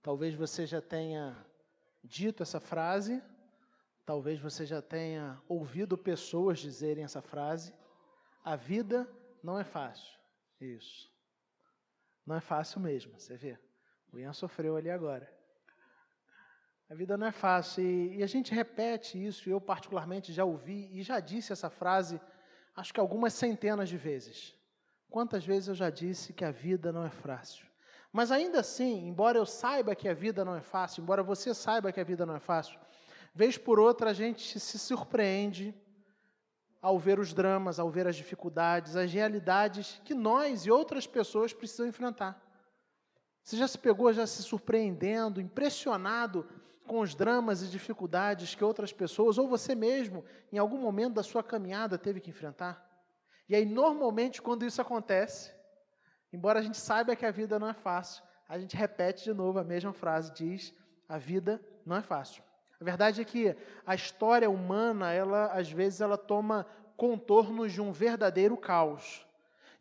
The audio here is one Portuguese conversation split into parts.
Talvez você já tenha dito essa frase, talvez você já tenha ouvido pessoas dizerem essa frase. A vida não é fácil. Isso. Não é fácil mesmo, você vê. O Ian sofreu ali agora. A vida não é fácil e a gente repete isso, eu particularmente já ouvi e já disse essa frase, acho que algumas centenas de vezes. Quantas vezes eu já disse que a vida não é fácil? Mas ainda assim, embora eu saiba que a vida não é fácil, embora você saiba que a vida não é fácil, vez por outra a gente se surpreende ao ver os dramas, ao ver as dificuldades, as realidades que nós e outras pessoas precisam enfrentar. Você já se pegou, já se surpreendendo, impressionado com os dramas e dificuldades que outras pessoas, ou você mesmo, em algum momento da sua caminhada, teve que enfrentar? E aí, normalmente, quando isso acontece, embora a gente saiba que a vida não é fácil, a gente repete de novo a mesma frase, diz, a vida não é fácil. A verdade é que a história humana, às vezes, ela toma contornos de um verdadeiro caos.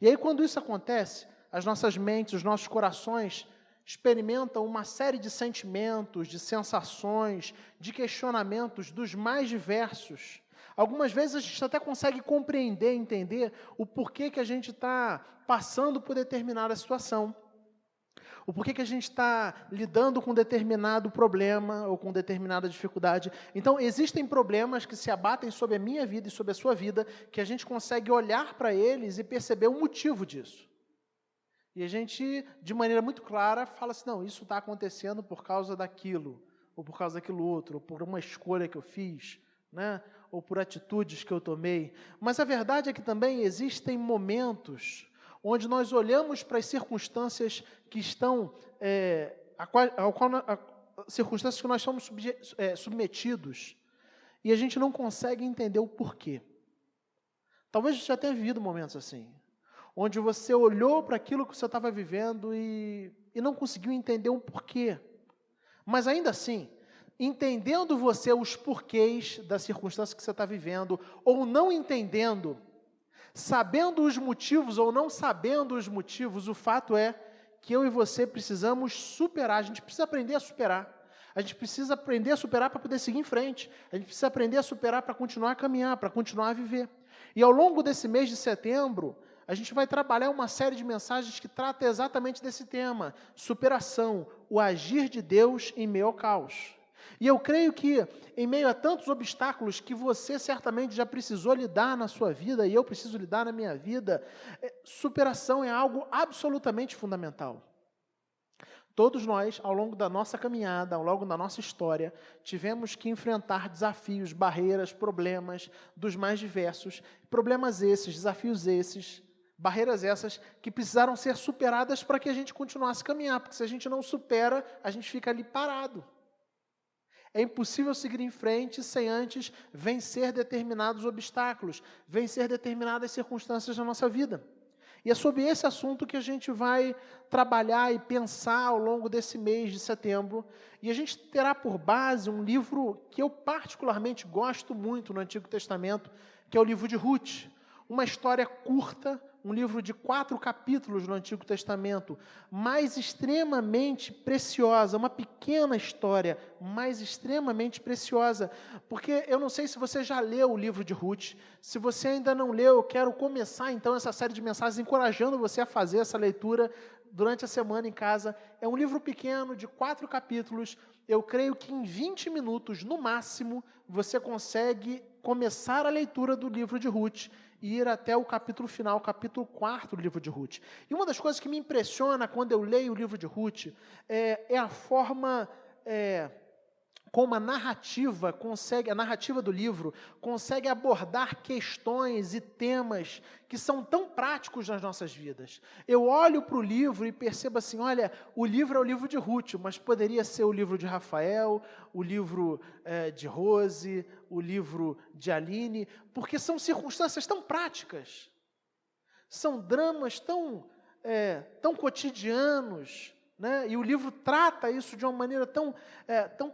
E aí, quando isso acontece, as nossas mentes, os nossos corações experimentam uma série de sentimentos, de sensações, de questionamentos dos mais diversos. Algumas vezes a gente até consegue compreender, entender o porquê que a gente está passando por determinada situação. O porquê que a gente está lidando com determinado problema ou com determinada dificuldade. Então, existem problemas que se abatem sobre a minha vida e sobre a sua vida, que a gente consegue olhar para eles e perceber o motivo disso. E a gente, de maneira muito clara, fala assim, não, isso está acontecendo por causa daquilo, ou por causa daquilo outro, ou por uma escolha que eu fiz, né? Ou por atitudes que eu tomei. Mas a verdade é que também existem momentos onde nós olhamos para as circunstâncias que estão, circunstâncias que nós somos submetidos, e a gente não consegue entender o porquê. Talvez você já tenha vivido momentos assim, onde você olhou para aquilo que você estava vivendo e não conseguiu entender o porquê. Mas ainda assim, entendendo você os porquês da circunstância que você está vivendo, ou não entendendo, sabendo os motivos ou não sabendo os motivos, o fato é que eu e você precisamos superar, a gente precisa aprender a superar. A gente precisa aprender a superar para poder seguir em frente. A gente precisa aprender a superar para continuar a caminhar, para continuar a viver. E ao longo desse mês de setembro, a gente vai trabalhar uma série de mensagens que trata exatamente desse tema, superação, o agir de Deus em meio ao caos. E eu creio que, em meio a tantos obstáculos que você certamente já precisou lidar na sua vida, e eu preciso lidar na minha vida, superação é algo absolutamente fundamental. Todos nós, ao longo da nossa caminhada, ao longo da nossa história, tivemos que enfrentar desafios, barreiras, problemas dos mais diversos, problemas esses, desafios esses, barreiras essas que precisaram ser superadas para que a gente continuasse a caminhar, porque se a gente não supera, a gente fica ali parado. É impossível seguir em frente sem antes vencer determinados obstáculos, vencer determinadas circunstâncias da nossa vida. E é sobre esse assunto que a gente vai trabalhar e pensar ao longo desse mês de setembro. E a gente terá por base um livro que eu particularmente gosto muito no Antigo Testamento, que é o livro de Ruth. Uma história curta, um livro de 4 capítulos no Antigo Testamento, mas extremamente preciosa, uma pequena história, mas extremamente preciosa, porque eu não sei se você já leu o livro de Ruth, se você ainda não leu, eu quero começar então essa série de mensagens encorajando você a fazer essa leitura durante a semana em casa. É um livro pequeno, de 4 capítulos, eu creio que em 20 minutos, no máximo, você consegue começar a leitura do livro de Ruth, e ir até o capítulo final, o capítulo 4 do livro de Ruth. E uma das coisas que me impressiona quando eu leio o livro de Ruth é a forma como a narrativa do livro consegue abordar questões e temas que são tão práticos nas nossas vidas. Eu olho para o livro e percebo assim, olha, o livro é o livro de Ruth, mas poderia ser o livro de Rafael, o livro de Rose, o livro de Aline, porque são circunstâncias tão práticas, são dramas tão cotidianos, né? E o livro trata isso de uma maneira tão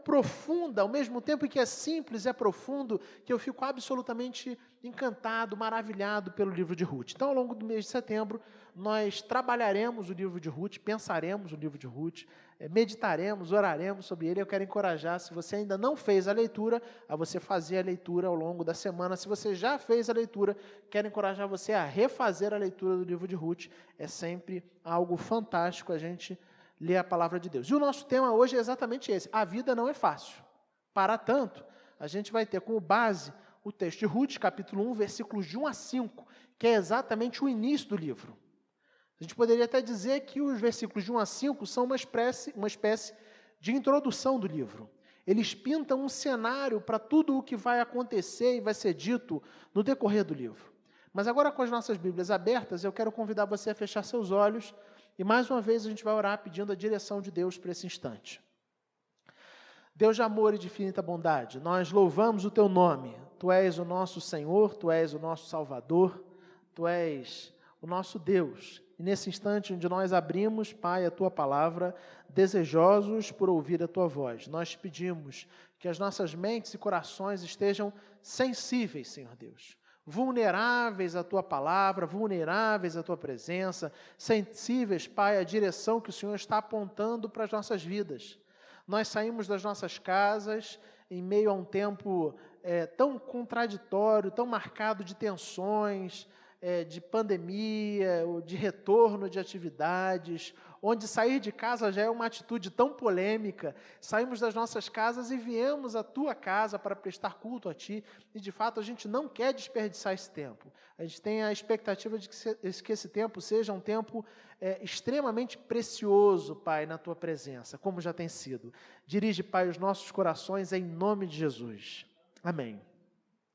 profunda, ao mesmo tempo que é simples, é profundo, que eu fico absolutamente encantado, maravilhado pelo livro de Ruth. Então, ao longo do mês de setembro, nós trabalharemos o livro de Ruth, pensaremos o livro de Ruth, meditaremos, oraremos sobre ele. Eu quero encorajar, se você ainda não fez a leitura, a você fazer a leitura ao longo da semana. Se você já fez a leitura, quero encorajar você a refazer a leitura do livro de Ruth. É sempre algo fantástico a gente ler a palavra de Deus. E o nosso tema hoje é exatamente esse: a vida não é fácil. Para tanto, a gente vai ter como base o texto de Ruth, capítulo 1, versículos de 1 a 5, que é exatamente o início do livro. A gente poderia até dizer que os versículos de 1 a 5 são uma espécie de introdução do livro. Eles pintam um cenário para tudo o que vai acontecer e vai ser dito no decorrer do livro. Mas agora, com as nossas Bíblias abertas, eu quero convidar você a fechar seus olhos e, mais uma vez, a gente vai orar pedindo a direção de Deus para esse instante. Deus de amor e de infinita bondade, nós louvamos o Teu nome. Tu és o nosso Senhor, Tu és o nosso Salvador, Tu és o nosso Deus. E nesse instante onde nós abrimos, Pai, a Tua palavra, desejosos por ouvir a Tua voz, nós te pedimos que as nossas mentes e corações estejam sensíveis, Senhor Deus, vulneráveis à Tua palavra, vulneráveis à Tua presença, sensíveis, Pai, à direção que o Senhor está apontando para as nossas vidas. Nós saímos das nossas casas em meio a um tempo tão contraditório, tão marcado de tensões, de pandemia, de retorno de atividades, onde sair de casa já é uma atitude tão polêmica. Saímos das nossas casas e viemos à Tua casa para prestar culto a Ti, e de fato a gente não quer desperdiçar esse tempo. A gente tem a expectativa de que esse tempo seja um tempo extremamente precioso, Pai, na Tua presença, como já tem sido. Dirige, Pai, os nossos corações em nome de Jesus. Amém.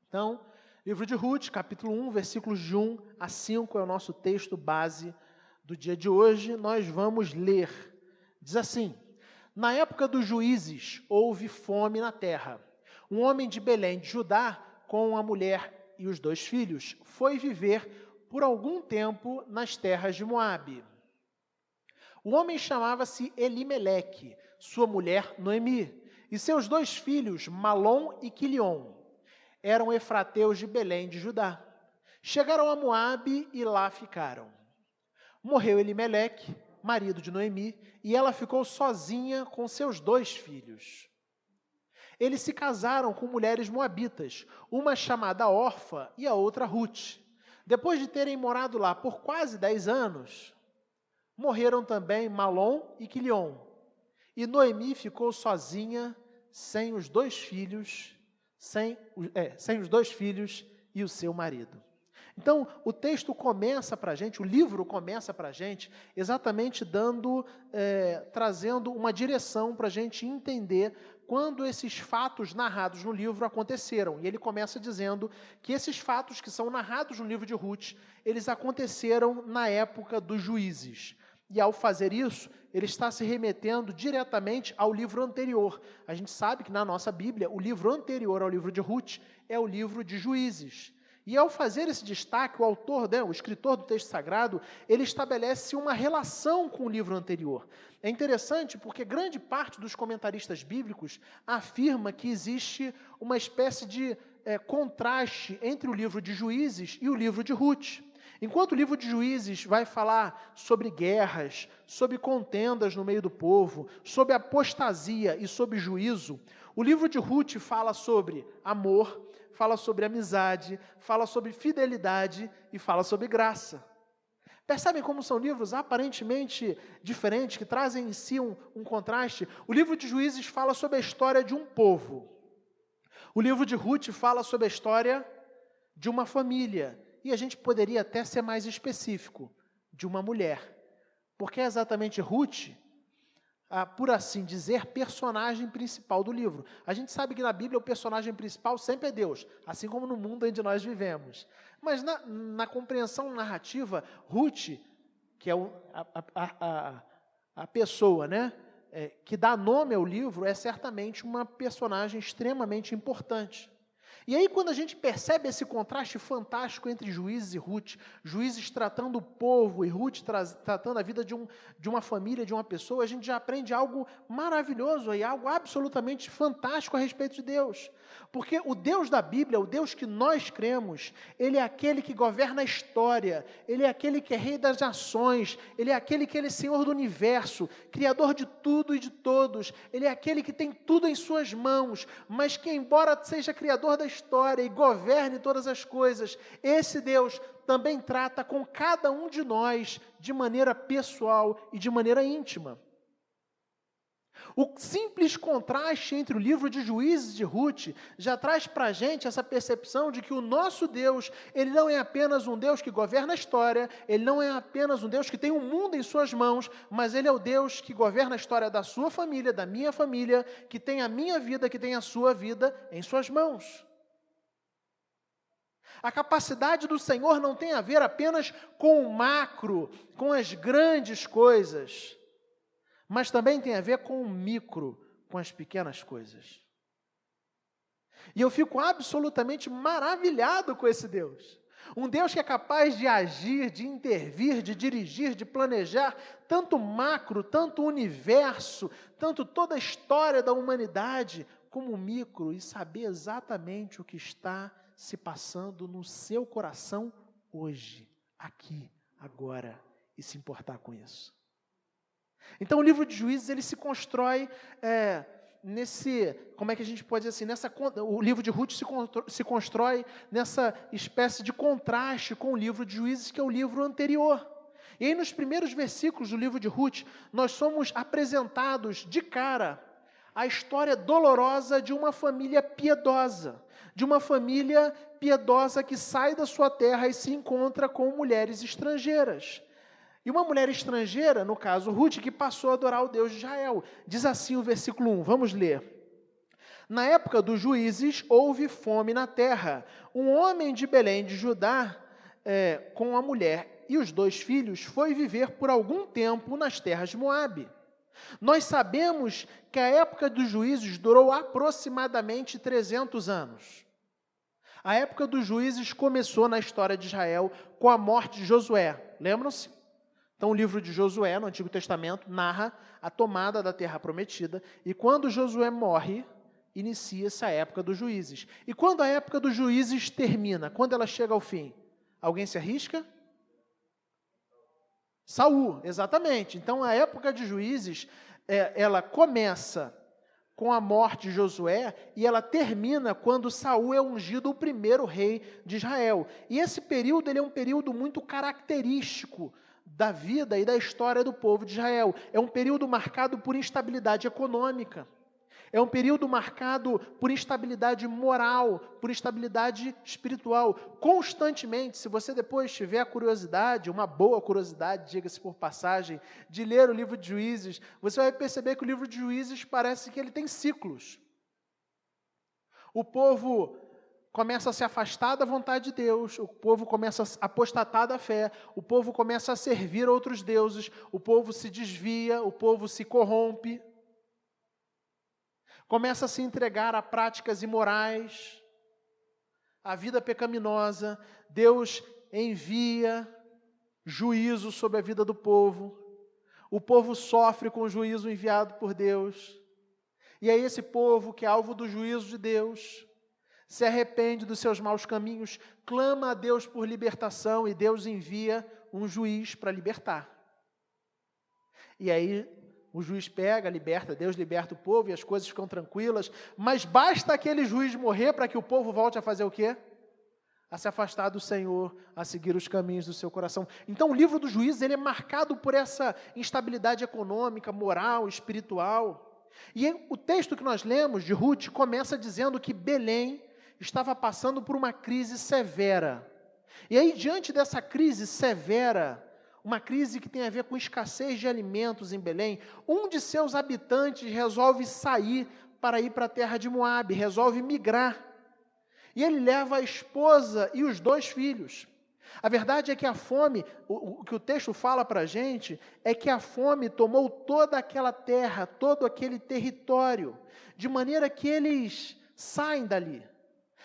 Então, livro de Ruth, capítulo 1, versículos de 1 a 5, é o nosso texto base do dia de hoje. Nós vamos ler. Diz assim: na época dos juízes, houve fome na terra. Um homem de Belém de Judá, com a mulher e os 2 filhos, foi viver por algum tempo nas terras de Moabe. O homem chamava-se Elimeleque, sua mulher Noemi, e seus 2 filhos, Malom e Quilion. Eram efrateus de Belém de Judá. Chegaram a Moabe e lá ficaram. Morreu Elimeleque, marido de Noemi, e ela ficou sozinha com seus 2 filhos. Eles se casaram com mulheres moabitas, uma chamada Orfa e a outra Ruth. Depois de terem morado lá por quase 10 anos, morreram também Malom e Quilion. E Noemi ficou sozinha, sem os 2 filhos, sem os 2 filhos e o seu marido. Então, o texto começa para a gente, o livro começa para a gente, exatamente trazendo uma direção para a gente entender quando esses fatos narrados no livro aconteceram. E ele começa dizendo que esses fatos que são narrados no livro de Ruth, eles aconteceram na época dos juízes. E ao fazer isso, ele está se remetendo diretamente ao livro anterior. A gente sabe que na nossa Bíblia, o livro anterior ao livro de Ruth é o livro de Juízes. E ao fazer esse destaque, o autor, o escritor do texto sagrado, ele estabelece uma relação com o livro anterior. É interessante porque grande parte dos comentaristas bíblicos afirma que existe uma espécie de contraste entre o livro de Juízes e o livro de Ruth. Enquanto o livro de Juízes vai falar sobre guerras, sobre contendas no meio do povo, sobre apostasia e sobre juízo, o livro de Ruth fala sobre amor, fala sobre amizade, fala sobre fidelidade e fala sobre graça. Percebem como são livros aparentemente diferentes, que trazem em si um contraste? O livro de Juízes fala sobre a história de um povo. O livro de Ruth fala sobre a história de uma família. E a gente poderia até ser mais específico, de uma mulher. Porque é exatamente Ruth, por assim dizer, personagem principal do livro. A gente sabe que na Bíblia o personagem principal sempre é Deus, assim como no mundo onde nós vivemos. Mas na compreensão narrativa, Ruth, que é a pessoa, que dá nome ao livro, é certamente uma personagem extremamente importante. E aí, quando a gente percebe esse contraste fantástico entre Juízes e Ruth, Juízes tratando o povo e Ruth tratando a vida de uma família, de uma pessoa, a gente já aprende algo maravilhoso e algo absolutamente fantástico a respeito de Deus. Porque o Deus da Bíblia, o Deus que nós cremos, Ele é aquele que governa a história, Ele é aquele que é rei das nações, Ele é aquele que Ele é Senhor do universo, Criador de tudo e de todos, Ele é aquele que tem tudo em suas mãos, mas que embora seja Criador da história e governe todas as coisas, esse Deus também trata com cada um de nós de maneira pessoal e de maneira íntima. O simples contraste entre o livro de Juízes e de Ruth já traz para a gente essa percepção de que o nosso Deus, Ele não é apenas um Deus que governa a história, Ele não é apenas um Deus que tem o mundo em suas mãos, mas Ele é o Deus que governa a história da sua família, da minha família, que tem a minha vida, que tem a sua vida em suas mãos. A capacidade do Senhor não tem a ver apenas com o macro, com as grandes coisas, mas também tem a ver com o micro, com as pequenas coisas. E eu fico absolutamente maravilhado com esse Deus. Um Deus que é capaz de agir, de intervir, de dirigir, de planejar tanto macro, tanto universo, tanto toda a história da humanidade, como o micro, e saber exatamente o que está se passando no seu coração hoje, aqui, agora, e se importar com isso. Então o livro de Juízes, ele se constrói como é que a gente pode dizer assim, o livro de Ruth se constrói nessa espécie de contraste com o livro de Juízes, que é o livro anterior. E aí nos primeiros versículos do livro de Ruth, nós somos apresentados de cara a história dolorosa de uma família piedosa, que sai da sua terra e se encontra com mulheres estrangeiras. E uma mulher estrangeira, no caso Ruth, que passou a adorar o Deus de Israel. Diz assim o versículo 1, vamos ler. Na época dos juízes, houve fome na terra. Um homem de Belém de Judá, com a mulher e os 2 filhos, foi viver por algum tempo nas terras de Moabe. Nós sabemos que a época dos juízes durou aproximadamente 300 anos. A época dos juízes começou na história de Israel com a morte de Josué. Lembram-se? Então, o livro de Josué, no Antigo Testamento, narra a tomada da terra prometida. E quando Josué morre, inicia-se a época dos juízes. E quando a época dos juízes termina? Quando ela chega ao fim? Alguém se arrisca? Saul, exatamente. Então, a época de juízes, ela começa com a morte de Josué e ela termina quando Saul é ungido o primeiro rei de Israel. E esse período ele é um período muito característico da vida e da história do povo de Israel. É um período marcado por instabilidade econômica. É um período marcado por instabilidade moral, por instabilidade espiritual. Constantemente, se você depois tiver a curiosidade, uma boa curiosidade, diga-se por passagem, de ler o livro de Juízes, você vai perceber que o livro de Juízes parece que ele tem ciclos. O povo começa a se afastar da vontade de Deus, o povo começa a apostatar da fé, o povo começa a servir outros deuses, o povo se desvia, o povo se corrompe, começa a se entregar a práticas imorais, a vida pecaminosa. Deus envia juízo sobre a vida do povo, o povo sofre com o juízo enviado por Deus, e aí esse povo que é alvo do juízo de Deus, se arrepende dos seus maus caminhos, clama a Deus por libertação e Deus envia um juiz para libertar. E aí o juiz pega, liberta, Deus liberta o povo e as coisas ficam tranquilas, mas basta aquele juiz morrer para que o povo volte a fazer o quê? A se afastar do Senhor, a seguir os caminhos do seu coração. Então o livro dos Juízes ele é marcado por essa instabilidade econômica, moral, espiritual. E o texto que nós lemos de Ruth começa dizendo que Belém estava passando por uma crise severa. E aí, diante dessa crise severa, uma crise que tem a ver com escassez de alimentos em Belém, um de seus habitantes resolve sair para ir para a terra de Moabe, resolve migrar. E ele leva a esposa e os 2 filhos. A verdade é que a fome, o que o texto fala para a gente, é que a fome tomou toda aquela terra, todo aquele território, de maneira que eles saem dali.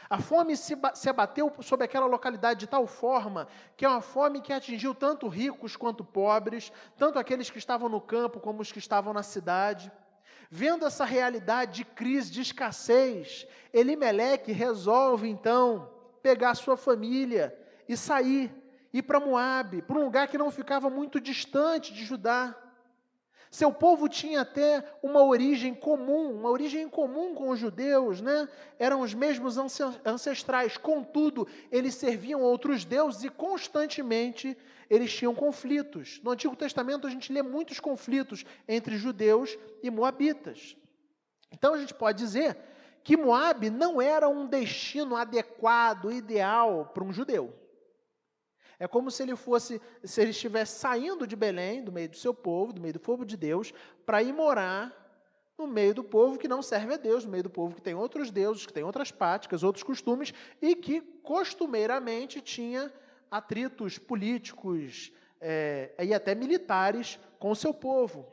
A fome se abateu sobre aquela localidade de tal forma que é uma fome que atingiu tanto ricos quanto pobres, tanto aqueles que estavam no campo como os que estavam na cidade. Vendo essa realidade de crise, de escassez, Elimeleque resolve então pegar sua família e sair, ir para Moabe, para um lugar que não ficava muito distante de Judá. Seu povo tinha até uma origem comum com os judeus, né? Eram os mesmos ancestrais, contudo, eles serviam outros deuses e constantemente eles tinham conflitos. No Antigo Testamento a gente lê muitos conflitos entre judeus e moabitas. Então a gente pode dizer que Moabe não era um destino adequado, ideal para um judeu. É como se ele estivesse saindo de Belém, do meio do seu povo, do meio do povo de Deus, para ir morar no meio do povo que não serve a Deus, no meio do povo que tem outros deuses, que tem outras práticas, outros costumes, e que costumeiramente tinha atritos políticos e até militares com o seu povo.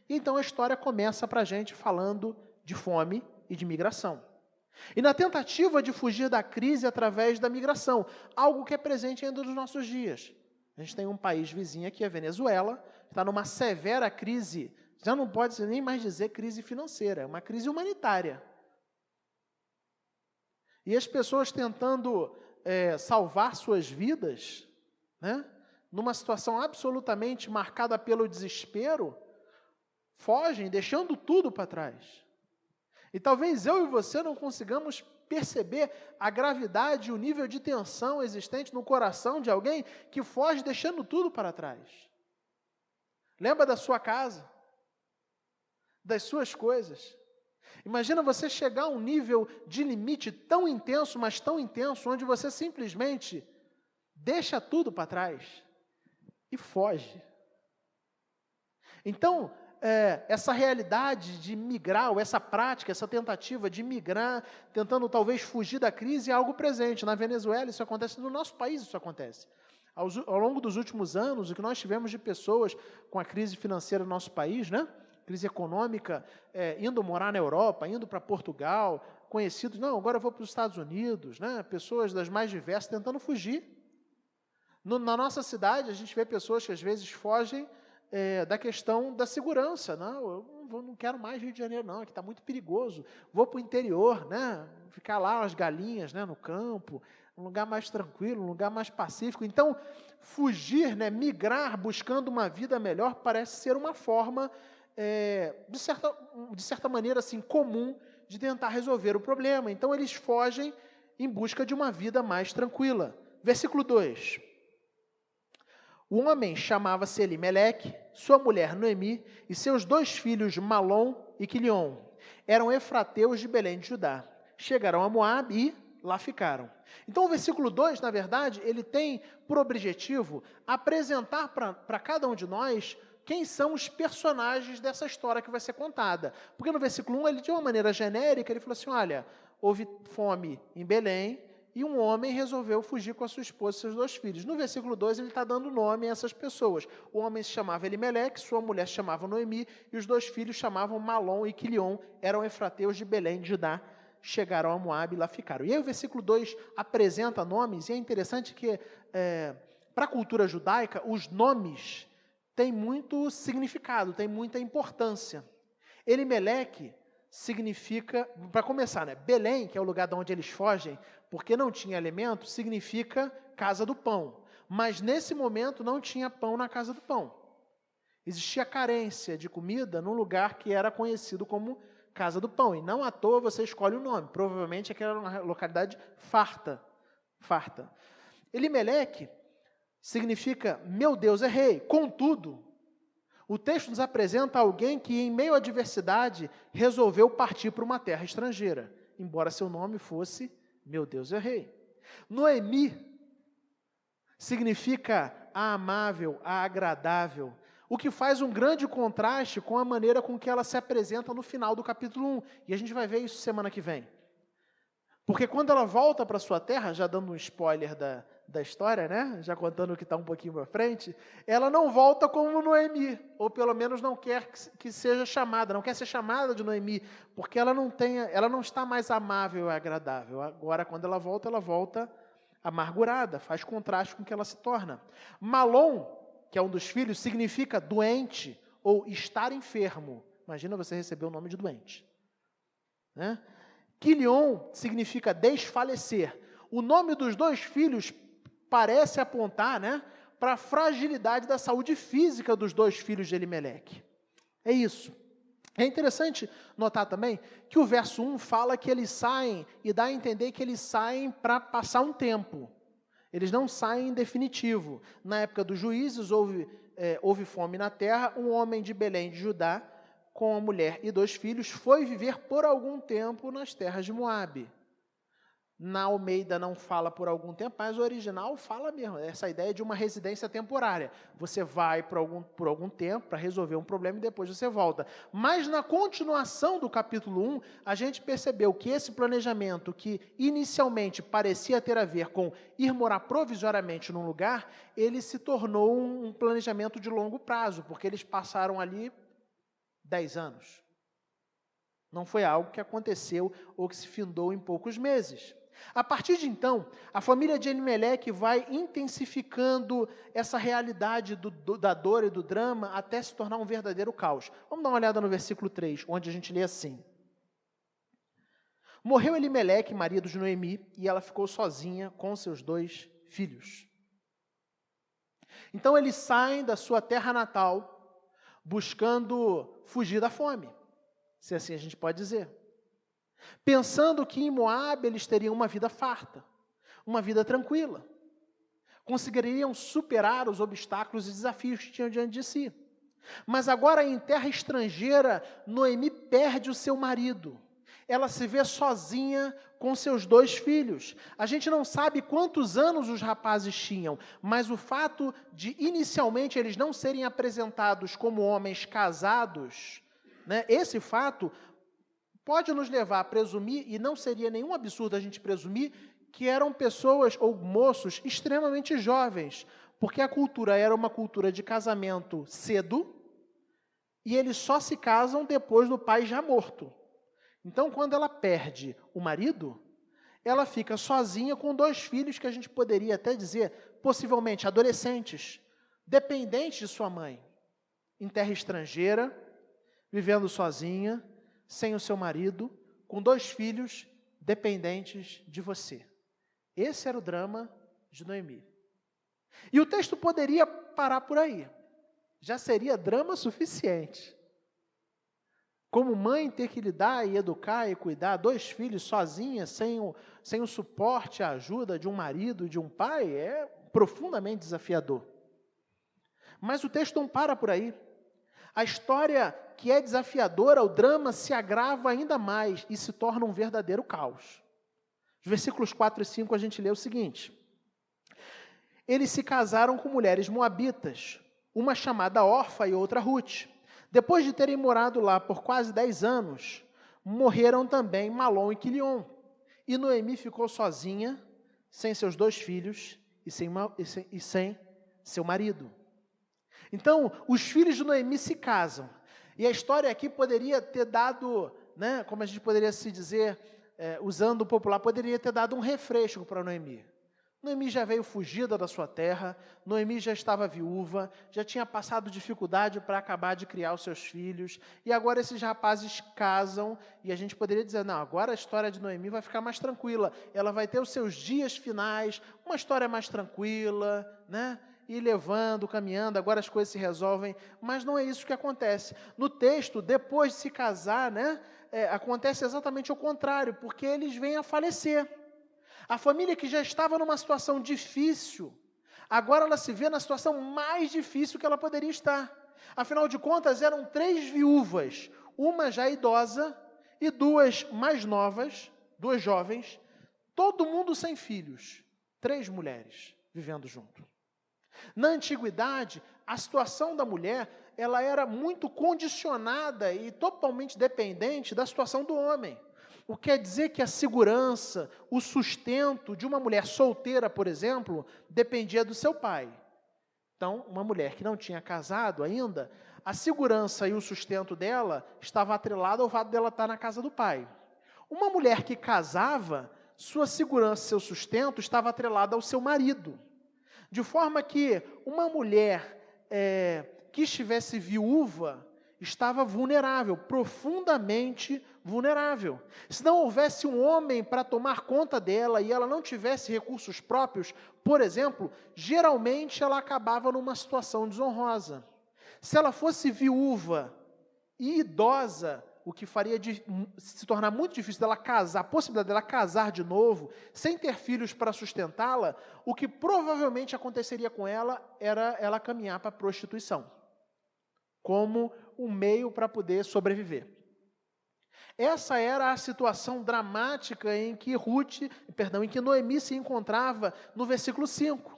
Então a história começa para a gente falando de fome e de migração. E na tentativa de fugir da crise através da migração, algo que é presente ainda nos nossos dias. A gente tem um país vizinho aqui, a Venezuela, está numa severa crise, já não pode nem mais dizer crise financeira, é uma crise humanitária. E as pessoas tentando salvar suas vidas, né, numa situação absolutamente marcada pelo desespero, fogem, deixando tudo para trás. E talvez eu e você não consigamos perceber a gravidade e o nível de tensão existente no coração de alguém que foge deixando tudo para trás. Lembra da sua casa, das suas coisas. Imagina você chegar a um nível de limite tão intenso, mas tão intenso, onde você simplesmente deixa tudo para trás e foge. Então, essa realidade de migrar, ou essa prática, essa tentativa de migrar, tentando talvez fugir da crise, é algo presente. Na Venezuela isso acontece, no nosso país isso acontece. Ao longo dos últimos anos, o que nós tivemos de pessoas com a crise financeira no nosso país, né? Crise econômica, indo morar na Europa, indo para Portugal, conhecidos, não, agora eu vou para os Estados Unidos, né? Pessoas das mais diversas tentando fugir. Na nossa cidade, a gente vê pessoas que às vezes fogem da questão da segurança. Não, eu não quero mais Rio de Janeiro, não, aqui está muito perigoso. Vou para o interior, né, ficar lá as galinhas, né, no campo, um lugar mais tranquilo, um lugar mais pacífico. Então, fugir, né, migrar, buscando uma vida melhor, parece ser uma forma, de certa maneira, assim, comum de tentar resolver o problema. Então, eles fogem em busca de uma vida mais tranquila. Versículo 2. O homem chamava-se Elimeleque, sua mulher Noemi e seus 2 filhos Malom e Quilion. Eram efrateus de Belém de Judá. Chegaram a Moabe e lá ficaram. Então o versículo 2, na verdade, ele tem por objetivo apresentar para cada um de nós quem são os personagens dessa história que vai ser contada. Porque no versículo 1, ele de uma maneira genérica, ele falou assim, olha, houve fome em Belém, e um homem resolveu fugir com a sua esposa e seus 2 filhos. No versículo 2, ele está dando nome a essas pessoas. O homem se chamava Elimeleque, sua mulher se chamava Noemi, e os 2 filhos chamavam Malom e Quilion, eram efrateus de Belém de Judá, chegaram a Moabe e lá ficaram. E aí o versículo 2 apresenta nomes, e é interessante que, para a cultura judaica, os nomes têm muito significado, têm muita importância. Elimeleque significa, para começar, né, Belém, que é o lugar de onde eles fogem, porque não tinha alimento, significa casa do pão. Mas nesse momento não tinha pão na casa do pão. Existia carência de comida num lugar que era conhecido como casa do pão. E não à toa você escolhe o nome. Provavelmente aquela era uma localidade farta. Elimeleque significa meu Deus é rei. Contudo, o texto nos apresenta alguém que, em meio à adversidade, resolveu partir para uma terra estrangeira, embora seu nome fosse meu Deus é rei. Noemi significa a amável, a agradável, o que faz um grande contraste com a maneira com que ela se apresenta no final do capítulo 1. E a gente vai ver isso semana que vem. Porque quando ela volta para sua terra, já dando um spoiler da história, né? Já contando o que está um pouquinho para frente, ela não volta como Noemi, ou pelo menos não quer que seja chamada, não quer ser chamada de Noemi, porque ela não está mais amável e agradável. Agora, quando ela volta amargurada, faz contraste com o que ela se torna. Malom, que é um dos filhos, significa doente ou estar enfermo. Imagina você receber o nome de doente, né? Quilion significa desfalecer. O nome dos dois filhos parece apontar, né, para a fragilidade da saúde física dos dois filhos de Elimeleque. É isso. É interessante notar também que o verso 1 fala que eles saem, e dá a entender que eles saem para passar um tempo. Eles não saem em definitivo. Na época dos juízes, houve fome na terra, um homem de Belém de Judá, com a mulher e 2 filhos, foi viver por algum tempo nas terras de Moabe. Na Almeida não fala por algum tempo, mas o original fala mesmo, essa ideia de uma residência temporária. Você vai por algum tempo para resolver um problema e depois você volta. Mas na continuação do capítulo 1, a gente percebeu que esse planejamento, que inicialmente parecia ter a ver com ir morar provisoriamente num lugar, ele se tornou um planejamento de longo prazo, porque eles passaram ali 10 anos. Não foi algo que aconteceu ou que se findou em poucos meses. A partir de então, a família de Elimeleque vai intensificando essa realidade da dor e do drama até se tornar um verdadeiro caos. Vamos dar uma olhada no versículo 3, onde a gente lê assim. Morreu Elimeleque, marido de Noemi, e ela ficou sozinha com seus 2 filhos. Então eles saem da sua terra natal, buscando fugir da fome, se assim a gente pode dizer. Pensando que em Moabe eles teriam uma vida farta, uma vida tranquila. Conseguiriam superar os obstáculos e desafios que tinham diante de si. Mas agora, em terra estrangeira, Noemi perde o seu marido. Ela se vê sozinha com seus 2 filhos. A gente não sabe quantos anos os rapazes tinham, mas o fato de, inicialmente, eles não serem apresentados como homens casados, né, esse fato pode nos levar a presumir, e não seria nenhum absurdo a gente presumir, que eram pessoas ou moços extremamente jovens, porque a cultura era uma cultura de casamento cedo, e eles só se casam depois do pai já morto. Então, quando ela perde o marido, ela fica sozinha com 2 filhos que a gente poderia até dizer, possivelmente adolescentes, dependentes de sua mãe, em terra estrangeira, vivendo sozinha, sem o seu marido, com 2 filhos dependentes de você. Esse era o drama de Noemi. E o texto poderia parar por aí. Já seria drama suficiente. Como mãe, ter que lidar e educar e cuidar 2 filhos sozinha, sem o suporte, a ajuda de um marido e de um pai, é profundamente desafiador. Mas o texto não para por aí. A história que é desafiadora, o drama se agrava ainda mais e se torna um verdadeiro caos. Os versículos 4 e 5 a gente lê o seguinte. Eles se casaram com mulheres moabitas, uma chamada Orfa e outra Ruth. Depois de terem morado lá por quase 10 anos, morreram também Malom e Quilion. E Noemi ficou sozinha, sem seus 2 filhos e sem seu marido. Então, os filhos de Noemi se casam. E a história aqui poderia ter dado, né, como a gente poderia se dizer, usando o popular, poderia ter dado um refresco para Noemi. Noemi já veio fugida da sua terra, Noemi já estava viúva, já tinha passado dificuldade para acabar de criar os seus filhos, e agora esses rapazes casam, e a gente poderia dizer, não, agora a história de Noemi vai ficar mais tranquila, ela vai ter os seus dias finais, uma história mais tranquila, né? Ir levando, caminhando, agora as coisas se resolvem, mas não é isso que acontece. No texto, depois de se casar, né, acontece exatamente o contrário, porque eles vêm a falecer. A família que já estava numa situação difícil, agora ela se vê na situação mais difícil que ela poderia estar. Afinal de contas, eram 3 viúvas, uma já idosa e 2 mais novas, 2 jovens, todo mundo sem filhos, 3 mulheres vivendo junto. Na antiguidade, a situação da mulher, ela era muito condicionada e totalmente dependente da situação do homem. o que quer dizer que a segurança, o sustento de uma mulher solteira, por exemplo, dependia do seu pai. Então, uma mulher que não tinha casado ainda, a segurança e o sustento dela estava atrelado ao fato dela estar na casa do pai. Uma mulher que casava, sua segurança e seu sustento estava atrelado ao seu marido. De forma que uma mulher que estivesse viúva estava vulnerável, profundamente vulnerável. Se não houvesse um homem para tomar conta dela e ela não tivesse recursos próprios, por exemplo, geralmente ela acabava numa situação desonrosa. Se ela fosse viúva e idosa, o que faria se tornar muito difícil dela casar, a possibilidade dela casar de novo, sem ter filhos para sustentá-la, o que provavelmente aconteceria com ela era ela caminhar para a prostituição, como um meio para poder sobreviver. Essa era a situação dramática em que Noemi se encontrava no versículo 5.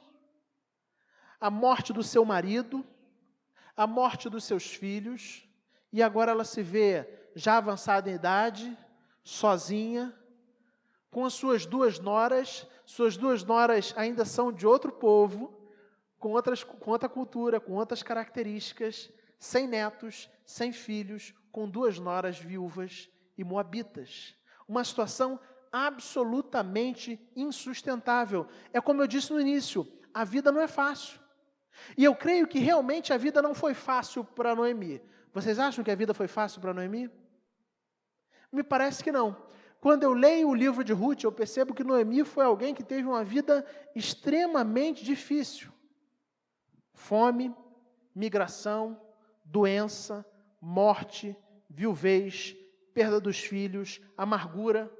A morte do seu marido, a morte dos seus filhos, e agora ela se vê já avançada em idade, sozinha, com as suas duas noras ainda são de outro povo, com outra cultura, com outras características, sem netos, sem filhos, com duas noras viúvas e moabitas. Uma situação absolutamente insustentável. É como eu disse no início, a vida não é fácil. E eu creio que realmente a vida não foi fácil para Noemi. Vocês acham que a vida foi fácil para Noemi? Me parece que não. Quando eu leio o livro de Ruth, eu percebo que Noemi foi alguém que teve uma vida extremamente difícil. Fome, migração, doença, morte, viuvez, perda dos filhos, amargura.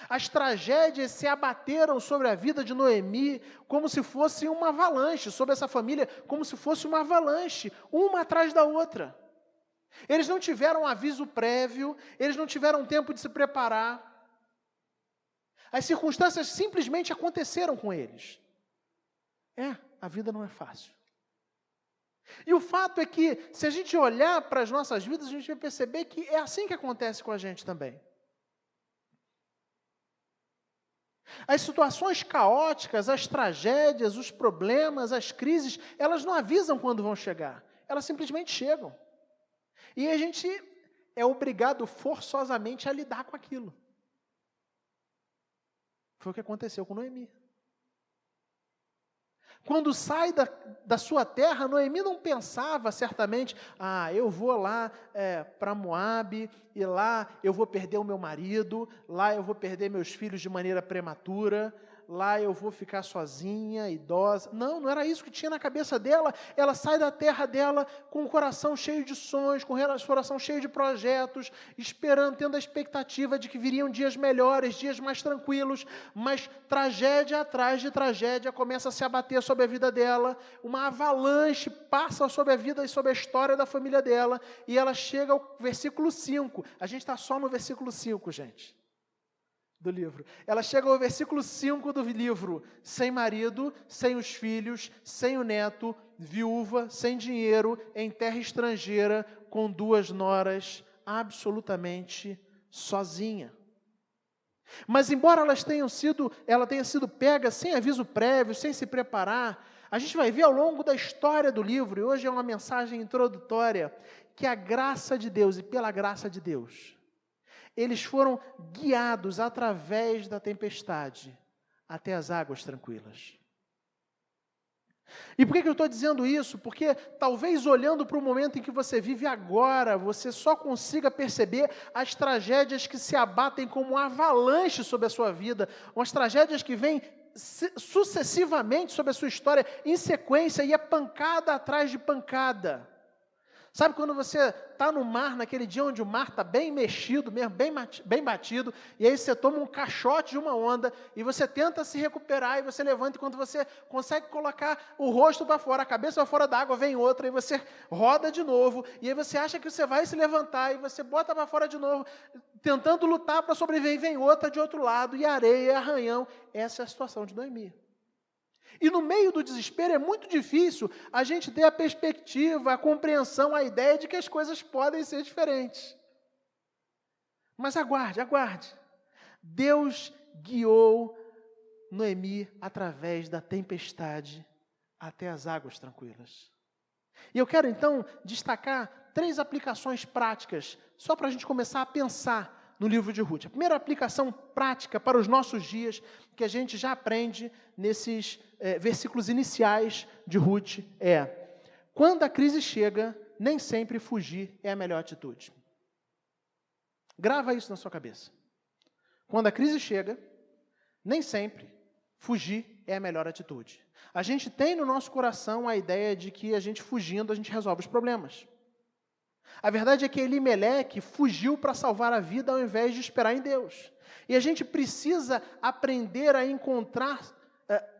As tragédias se abateram sobre a vida de Noemi como se fosse uma avalanche, sobre essa família, como se fosse uma avalanche, uma atrás da outra. Eles não tiveram aviso prévio, eles não tiveram tempo de se preparar. As circunstâncias simplesmente aconteceram com eles. A vida não é fácil. E o fato é que, se a gente olhar para as nossas vidas, a gente vai perceber que é assim que acontece com a gente também. As situações caóticas, as tragédias, os problemas, as crises, elas não avisam quando vão chegar. Elas simplesmente chegam. E a gente é obrigado forçosamente a lidar com aquilo. Foi o que aconteceu com Noemi. Quando sai da sua terra, Noemi não pensava certamente, eu vou lá para Moabe, e lá eu vou perder o meu marido, lá eu vou perder meus filhos de maneira prematura, lá eu vou ficar sozinha, idosa. Não era isso que tinha na cabeça dela. Ela sai da terra dela com o coração cheio de sonhos, com o coração cheio de projetos, esperando, tendo a expectativa de que viriam dias melhores, dias mais tranquilos, mas tragédia atrás de tragédia começa a se abater sobre a vida dela, uma avalanche passa sobre a vida e sobre a história da família dela, e ela chega ao versículo 5. A gente está só no versículo 5, gente, do livro. Ela chega ao versículo 5 do livro, sem marido, sem os filhos, sem o neto, viúva, sem dinheiro, em terra estrangeira, com duas noras, absolutamente sozinha. Mas embora ela tenha sido pega sem aviso prévio, sem se preparar, a gente vai ver ao longo da história do livro, e hoje é uma mensagem introdutória, que a graça de Deus, e pela graça de Deus, eles foram guiados através da tempestade até as águas tranquilas. E por que eu estou dizendo isso? Porque talvez olhando para o momento em que você vive agora, você só consiga perceber as tragédias que se abatem como um avalanche sobre a sua vida, umas tragédias que vêm sucessivamente sobre a sua história, em sequência, e é pancada atrás de pancada. Sabe quando você está no mar, naquele dia onde o mar está bem mexido, mesmo, bem batido, e aí você toma um caixote de uma onda, e você tenta se recuperar, e você levanta, e quando você consegue colocar o rosto para fora, a cabeça para fora da água, vem outra, e você roda de novo, e aí você acha que você vai se levantar, e você bota para fora de novo, tentando lutar para sobreviver, e vem outra de outro lado, e areia, arranhão. Essa é a situação de Noemi. E no meio do desespero é muito difícil a gente ter a perspectiva, a compreensão, a ideia de que as coisas podem ser diferentes. Mas aguarde, Deus guiou Noemi através da tempestade até as águas tranquilas. E eu quero então destacar 3 aplicações práticas, só para a gente começar a pensar no livro de Ruth. A primeira aplicação prática para os nossos dias, que a gente já aprende nesses versículos iniciais de Ruth, é: quando a crise chega, nem sempre fugir é a melhor atitude. Grava isso na sua cabeça. Quando a crise chega, nem sempre fugir é a melhor atitude. A gente tem no nosso coração a ideia de que a gente fugindo, a gente resolve os problemas. A verdade é que Elimeleque fugiu para salvar a vida ao invés de esperar em Deus. E a gente precisa aprender a encontrar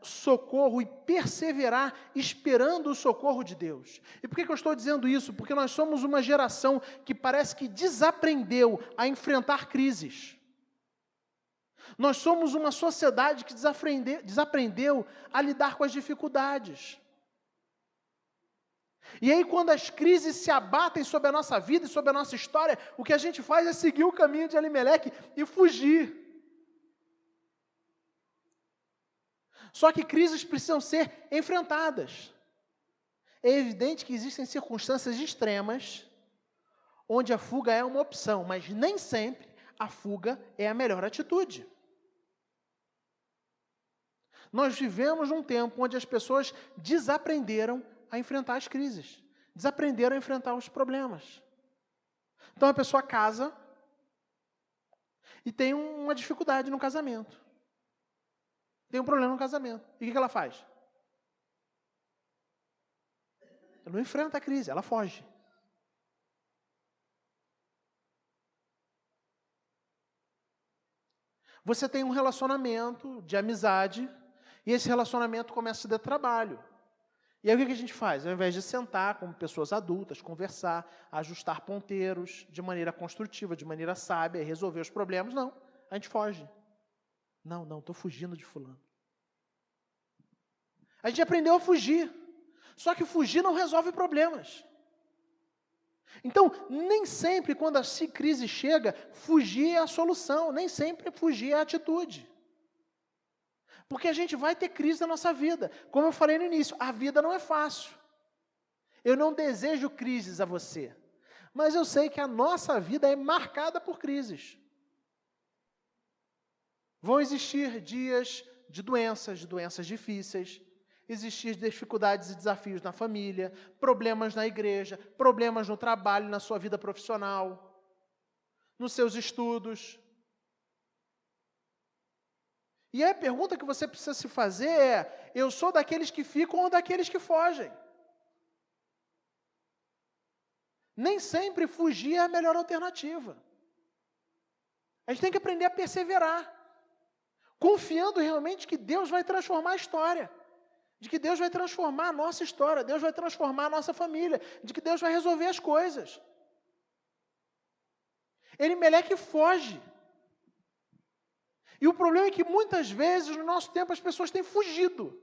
socorro e perseverar esperando o socorro de Deus. E por que eu estou dizendo isso? Porque nós somos uma geração que parece que desaprendeu a enfrentar crises. Nós somos uma sociedade que desaprendeu a lidar com as dificuldades. E aí, quando as crises se abatem sobre a nossa vida e sobre a nossa história, o que a gente faz é seguir o caminho de Elimeleque e fugir. Só que crises precisam ser enfrentadas. É evidente que existem circunstâncias extremas onde a fuga é uma opção, mas nem sempre a fuga é a melhor atitude. Nós vivemos num tempo onde as pessoas desaprenderam a enfrentar as crises, desaprenderam a enfrentar os problemas. Então a pessoa casa e tem uma dificuldade no casamento. Tem um problema no casamento. E o que ela faz? Ela não enfrenta a crise, ela foge. Você tem um relacionamento de amizade e esse relacionamento começa a dar trabalho. E aí o que a gente faz? Ao invés de sentar como pessoas adultas, conversar, ajustar ponteiros de maneira construtiva, de maneira sábia, e resolver os problemas, não, a gente foge. Não, estou fugindo de fulano. A gente aprendeu a fugir, só que fugir não resolve problemas. Então, nem sempre quando a crise chega, fugir é a solução, nem sempre fugir é a atitude. Porque a gente vai ter crise na nossa vida. Como eu falei no início, a vida não é fácil. Eu não desejo crises a você, mas eu sei que a nossa vida é marcada por crises. Vão existir dias de doenças difíceis, existir dificuldades e desafios na família, problemas na igreja, problemas no trabalho, na sua vida profissional, nos seus estudos. E a pergunta que você precisa se fazer é: eu sou daqueles que ficam ou daqueles que fogem? Nem sempre fugir é a melhor alternativa. A gente tem que aprender a perseverar, confiando realmente que Deus vai transformar a história, de que Deus vai transformar a nossa história, Deus vai transformar a nossa família, de que Deus vai resolver as coisas. Elimeleque foge. E o problema é que muitas vezes, no nosso tempo, as pessoas têm fugido.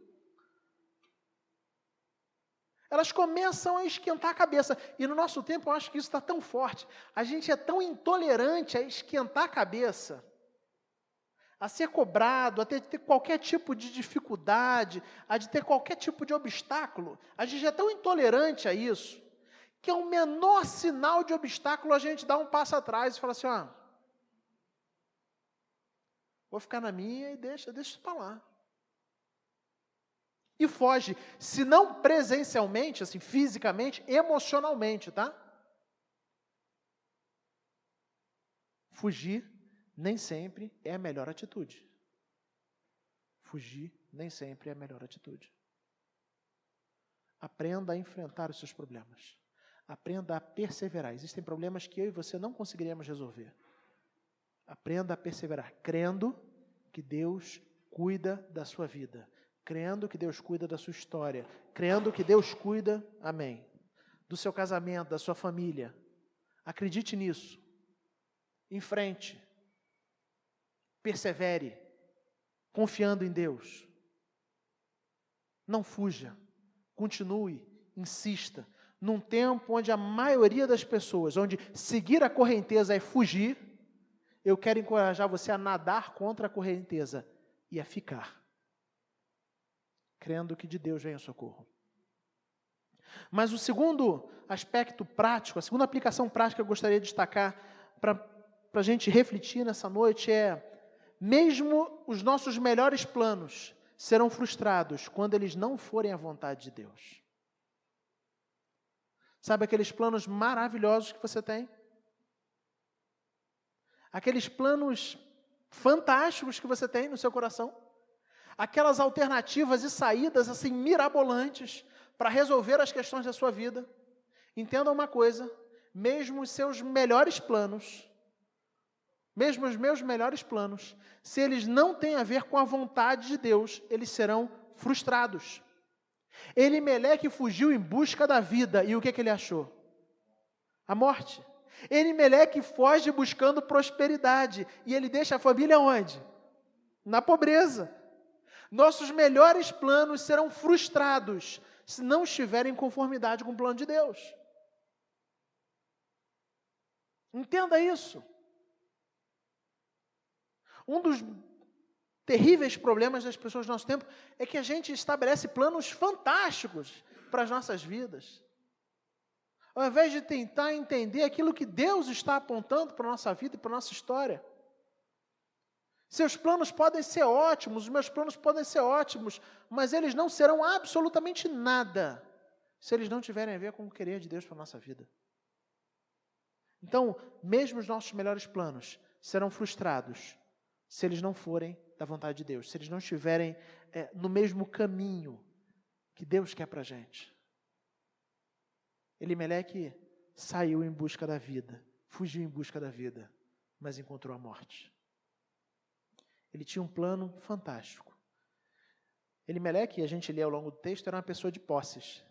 Elas começam a esquentar a cabeça. E no nosso tempo, eu acho que isso está tão forte. A gente é tão intolerante a esquentar a cabeça, a ser cobrado, a ter qualquer tipo de dificuldade, a de ter qualquer tipo de obstáculo. A gente é tão intolerante a isso, que ao menor sinal de obstáculo, a gente dá um passo atrás e fala assim: vou ficar na minha e deixa isso para lá. E foge, se não presencialmente, assim, fisicamente, emocionalmente, tá? Fugir nem sempre é a melhor atitude. Fugir nem sempre é a melhor atitude. Aprenda a enfrentar os seus problemas. Aprenda a perseverar. Existem problemas que eu e você não conseguiremos resolver. Aprenda a perseverar, crendo que Deus cuida da sua vida, crendo que Deus cuida da sua história, crendo que Deus cuida, amém, do seu casamento, da sua família. Acredite nisso. Em frente. Persevere, confiando em Deus. Não fuja, continue, insista. Num tempo onde a maioria das pessoas, onde seguir a correnteza é fugir, eu quero encorajar você a nadar contra a correnteza e a ficar, crendo que de Deus vem o socorro. Mas o segundo aspecto prático, a segunda aplicação prática que eu gostaria de destacar para a gente refletir nessa noite é: mesmo os nossos melhores planos serão frustrados quando eles não forem à vontade de Deus. Sabe aqueles planos maravilhosos que você tem? Aqueles planos fantásticos que você tem no seu coração? Aquelas alternativas e saídas assim mirabolantes para resolver as questões da sua vida? Entenda uma coisa, mesmo os seus melhores planos, mesmo os meus melhores planos, se eles não têm a ver com a vontade de Deus, eles serão frustrados. Elimeleque fugiu em busca da vida, e o que ele achou? A morte. Elimeleque foge buscando prosperidade, e ele deixa a família onde? Na pobreza. Nossos melhores planos serão frustrados se não estiverem em conformidade com o plano de Deus. Entenda isso. Um dos terríveis problemas das pessoas do nosso tempo é que a gente estabelece planos fantásticos para as nossas vidas, ao invés de tentar entender aquilo que Deus está apontando para a nossa vida e para a nossa história. Seus planos podem ser ótimos, os meus planos podem ser ótimos, mas eles não serão absolutamente nada se eles não tiverem a ver com o querer de Deus para a nossa vida. Então, mesmo os nossos melhores planos serão frustrados se eles não forem da vontade de Deus, se eles não estiverem no mesmo caminho que Deus quer para a gente. Elimeleque saiu em busca da vida, fugiu em busca da vida, mas encontrou a morte. Ele tinha um plano fantástico. Elimeleque, a gente lê ao longo do texto, era uma pessoa de posses.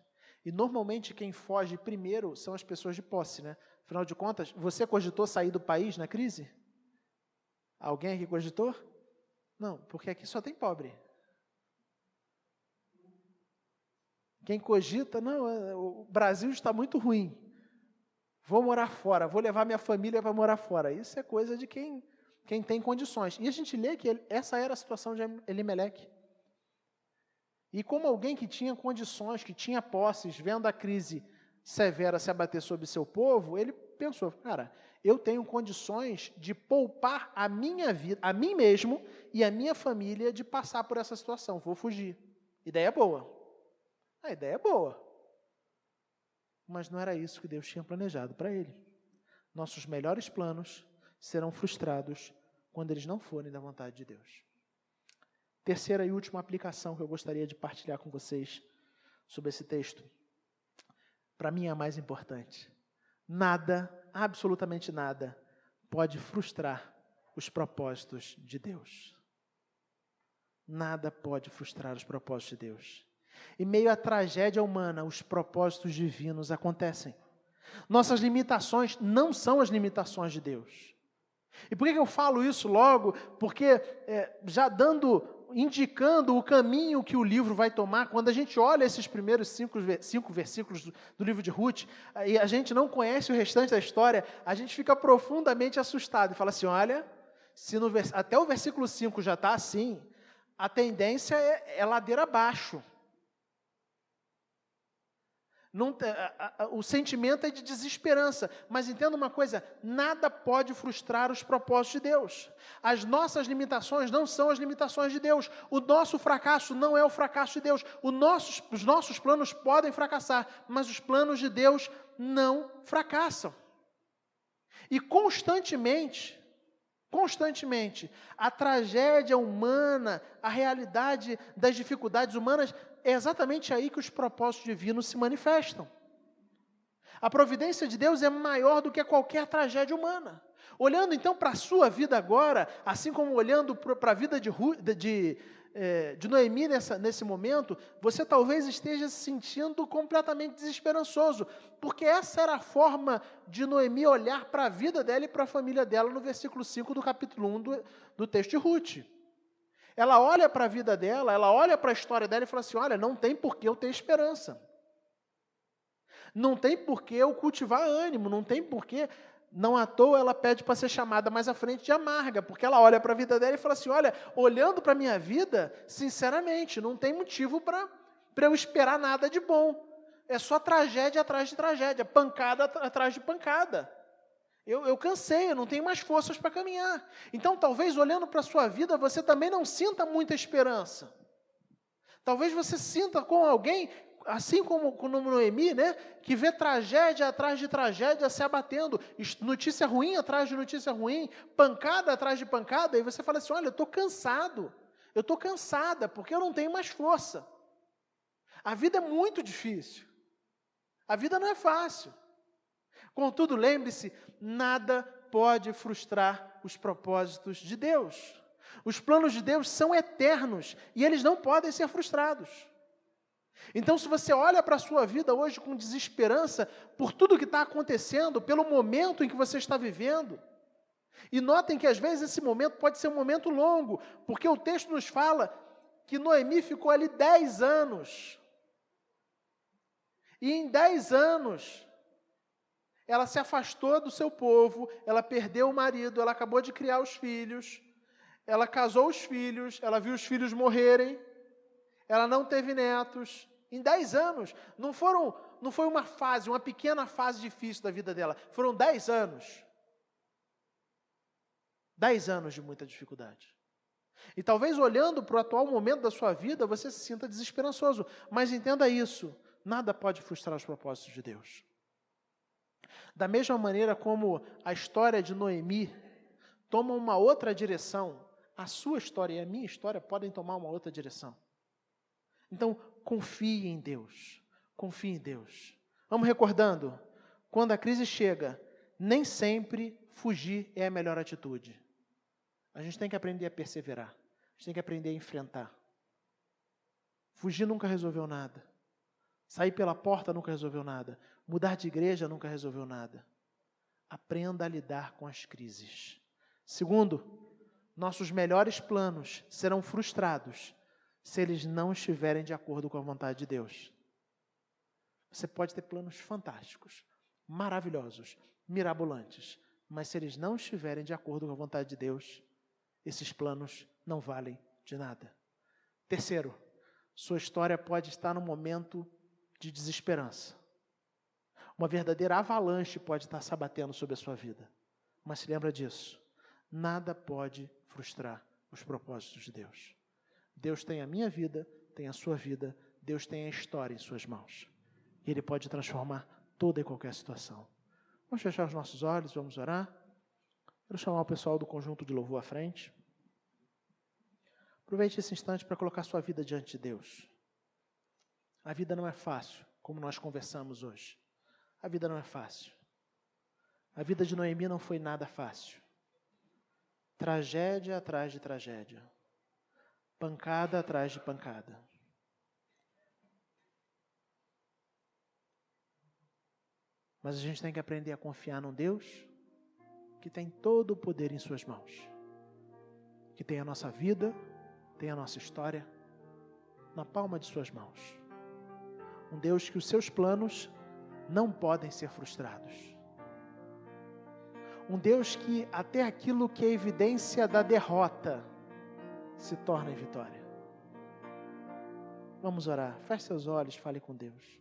E normalmente quem foge primeiro são as pessoas de posse, né? Afinal de contas, você cogitou sair do país na crise? Alguém aqui cogitou? Não, porque aqui só tem pobre. Quem cogita, não, o Brasil está muito ruim. Vou morar fora, vou levar minha família para morar fora. Isso é coisa de quem tem condições. E a gente lê que essa era a situação de Elimeleque. E como alguém que tinha condições, que tinha posses, vendo a crise severa se abater sobre seu povo, ele pensou, cara, eu tenho condições de poupar a minha vida, a mim mesmo e a minha família de passar por essa situação. Vou fugir. Ideia boa. A ideia é boa. Mas não era isso que Deus tinha planejado para ele. Nossos melhores planos serão frustrados quando eles não forem da vontade de Deus. Terceira e última aplicação que eu gostaria de partilhar com vocês sobre esse texto. Para mim é a mais importante. Nada, absolutamente nada, pode frustrar os propósitos de Deus. Nada pode frustrar os propósitos de Deus. Em meio à tragédia humana, os propósitos divinos acontecem. Nossas limitações não são as limitações de Deus. E por que eu falo isso logo? Porque já indicando o caminho que o livro vai tomar, quando a gente olha esses primeiros cinco versículos do livro de Ruth, e a gente não conhece o restante da história, a gente fica profundamente assustado e fala assim, olha, se até o versículo 5 já está assim, a tendência é ladeira abaixo. O sentimento é de desesperança, mas entenda uma coisa, nada pode frustrar os propósitos de Deus. As nossas limitações não são as limitações de Deus, o nosso fracasso não é o fracasso de Deus, os nossos planos podem fracassar, mas os planos de Deus não fracassam. E constantemente, a tragédia humana, a realidade das dificuldades humanas, é exatamente aí que os propósitos divinos se manifestam. A providência de Deus é maior do que qualquer tragédia humana. Olhando então para a sua vida agora, assim como olhando para a vida de Noemi nesse momento, você talvez esteja se sentindo completamente desesperançoso, porque essa era a forma de Noemi olhar para a vida dela e para a família dela no versículo 5 do capítulo 1 do texto de Ruth. Ela olha para a vida dela, ela olha para a história dela e fala assim, olha, não tem por que eu ter esperança. Não tem por que eu cultivar ânimo, não tem por que Não à toa ela pede para ser chamada mais à frente de amarga, porque ela olha para a vida dela e fala assim, olha, olhando para a minha vida, sinceramente, não tem motivo para eu esperar nada de bom. É só tragédia atrás de tragédia, pancada atrás de pancada. Eu cansei, eu não tenho mais forças para caminhar. Então, talvez, olhando para a sua vida, você também não sinta muita esperança. Talvez você sinta com alguém, assim como com Noemi, né, que vê tragédia atrás de tragédia se abatendo, notícia ruim atrás de notícia ruim, pancada atrás de pancada, e você fala assim, olha, eu estou cansado, eu estou cansada, porque eu não tenho mais força. A vida é muito difícil. A vida não é fácil. Contudo, lembre-se, nada pode frustrar os propósitos de Deus. Os planos de Deus são eternos e eles não podem ser frustrados. Então, se você olha para a sua vida hoje com desesperança por tudo que está acontecendo, pelo momento em que você está vivendo, e notem que às vezes esse momento pode ser um momento longo, porque o texto nos fala que Noemi ficou ali 10 anos. E em 10 anos, ela se afastou do seu povo, ela perdeu o marido, ela acabou de criar os filhos, ela casou os filhos, ela viu os filhos morrerem, ela não teve netos. Em 10 anos, não foi uma pequena fase difícil da vida dela, foram 10 anos. 10 anos de muita dificuldade. E talvez olhando para o atual momento da sua vida, você se sinta desesperançoso, mas entenda isso, nada pode frustrar os propósitos de Deus. Da mesma maneira como a história de Noemi toma uma outra direção, a sua história e a minha história podem tomar uma outra direção. Então, confie em Deus. Confie em Deus. Vamos recordando, quando a crise chega, nem sempre fugir é a melhor atitude. A gente tem que aprender a perseverar. A gente tem que aprender a enfrentar. Fugir nunca resolveu nada. Sair pela porta nunca resolveu nada. Mudar de igreja nunca resolveu nada. Aprenda a lidar com as crises. Segundo, nossos melhores planos serão frustrados se eles não estiverem de acordo com a vontade de Deus. Você pode ter planos fantásticos, maravilhosos, mirabolantes, mas se eles não estiverem de acordo com a vontade de Deus, esses planos não valem de nada. Terceiro, sua história pode estar num momento de desesperança. Uma verdadeira avalanche pode estar se abatendo sobre a sua vida. Mas se lembra disso, nada pode frustrar os propósitos de Deus. Deus tem a minha vida, tem a sua vida, Deus tem a história em suas mãos. E Ele pode transformar toda e qualquer situação. Vamos fechar os nossos olhos, vamos orar. Quero chamar o pessoal do conjunto de louvor à frente. Aproveite esse instante para colocar sua vida diante de Deus. A vida não é fácil, como nós conversamos hoje. A vida não é fácil. A vida de Noemi não foi nada fácil. Tragédia atrás de tragédia. Pancada atrás de pancada. Mas a gente tem que aprender a confiar num Deus que tem todo o poder em suas mãos. Que tem a nossa vida, tem a nossa história na palma de suas mãos. Um Deus que os seus planos não podem ser frustrados. Um Deus que até aquilo que é evidência da derrota se torna em vitória. Vamos orar. Feche seus olhos, fale com Deus.